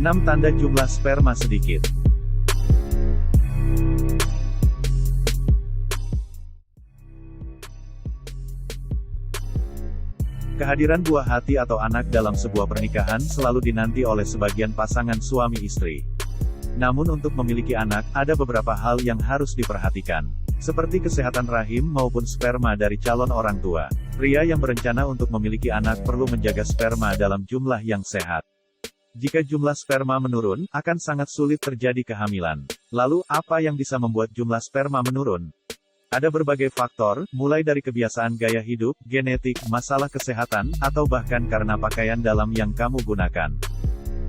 6 tanda jumlah sperma sedikit. Kehadiran buah hati atau anak dalam sebuah pernikahan selalu dinanti oleh sebagian pasangan suami istri. Namun untuk memiliki anak, ada beberapa hal yang harus diperhatikan, seperti kesehatan rahim maupun sperma dari calon orang tua. Pria yang berencana untuk memiliki anak perlu menjaga sperma dalam jumlah yang sehat. Jika jumlah sperma menurun, akan sangat sulit terjadi kehamilan. Lalu, apa yang bisa membuat jumlah sperma menurun? Ada berbagai faktor, mulai dari kebiasaan gaya hidup, genetik, masalah kesehatan, atau bahkan karena pakaian dalam yang kamu gunakan.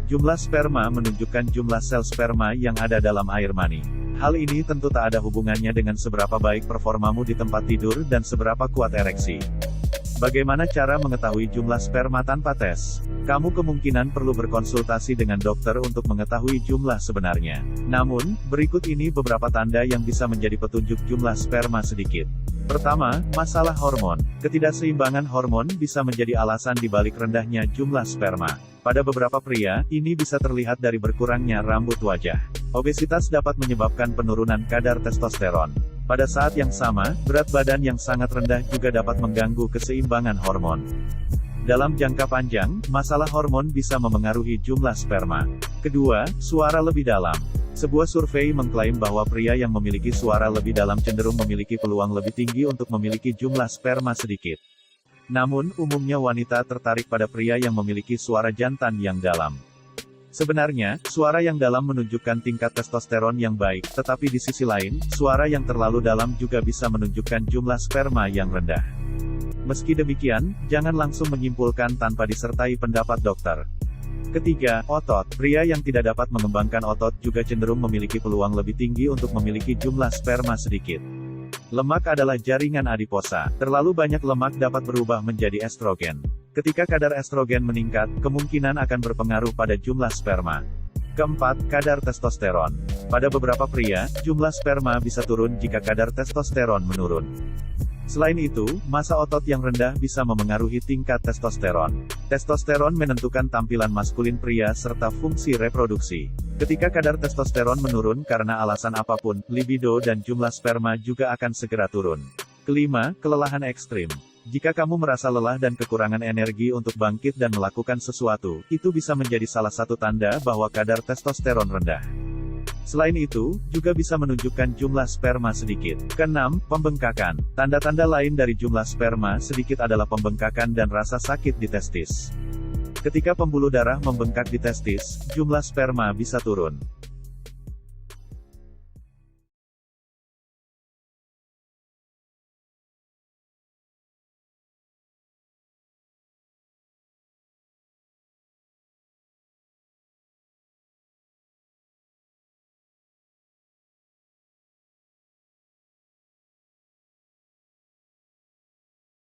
Jumlah sperma menunjukkan jumlah sel sperma yang ada dalam air mani. Hal ini tentu tak ada hubungannya dengan seberapa baik performamu di tempat tidur dan seberapa kuat ereksi. Bagaimana cara mengetahui jumlah sperma tanpa tes? Kamu kemungkinan perlu berkonsultasi dengan dokter untuk mengetahui jumlah sebenarnya. Namun, berikut ini beberapa tanda yang bisa menjadi petunjuk jumlah sperma sedikit. Pertama, masalah hormon. Ketidakseimbangan hormon bisa menjadi alasan dibalik rendahnya jumlah sperma. Pada beberapa pria, ini bisa terlihat dari berkurangnya rambut wajah. Obesitas dapat menyebabkan penurunan kadar testosteron. Pada saat yang sama, berat badan yang sangat rendah juga dapat mengganggu keseimbangan hormon. Dalam jangka panjang, masalah hormon bisa memengaruhi jumlah sperma. Kedua, suara lebih dalam. Sebuah survei mengklaim bahwa pria yang memiliki suara lebih dalam cenderung memiliki peluang lebih tinggi untuk memiliki jumlah sperma sedikit. Namun, umumnya wanita tertarik pada pria yang memiliki suara jantan yang dalam. Sebenarnya, suara yang dalam menunjukkan tingkat testosteron yang baik, tetapi di sisi lain, suara yang terlalu dalam juga bisa menunjukkan jumlah sperma yang rendah. Meski demikian, jangan langsung menyimpulkan tanpa disertai pendapat dokter. Ketiga, otot. Pria yang tidak dapat mengembangkan otot juga cenderung memiliki peluang lebih tinggi untuk memiliki jumlah sperma sedikit. Lemak adalah jaringan adiposa. Terlalu banyak lemak dapat berubah menjadi estrogen. Ketika kadar estrogen meningkat, kemungkinan akan berpengaruh pada jumlah sperma. Keempat, kadar testosteron. Pada beberapa pria, jumlah sperma bisa turun jika kadar testosteron menurun. Selain itu, massa otot yang rendah bisa memengaruhi tingkat testosteron. Testosteron menentukan tampilan maskulin pria serta fungsi reproduksi. Ketika kadar testosteron menurun karena alasan apapun, libido dan jumlah sperma juga akan segera turun. Kelima, kelelahan ekstrim. Jika kamu merasa lelah dan kekurangan energi untuk bangkit dan melakukan sesuatu, itu bisa menjadi salah satu tanda bahwa kadar testosteron rendah. Selain itu, juga bisa menunjukkan jumlah sperma sedikit. Keenam, pembengkakan. Tanda-tanda lain dari jumlah sperma sedikit adalah pembengkakan dan rasa sakit di testis. Ketika pembuluh darah membengkak di testis, jumlah sperma bisa turun.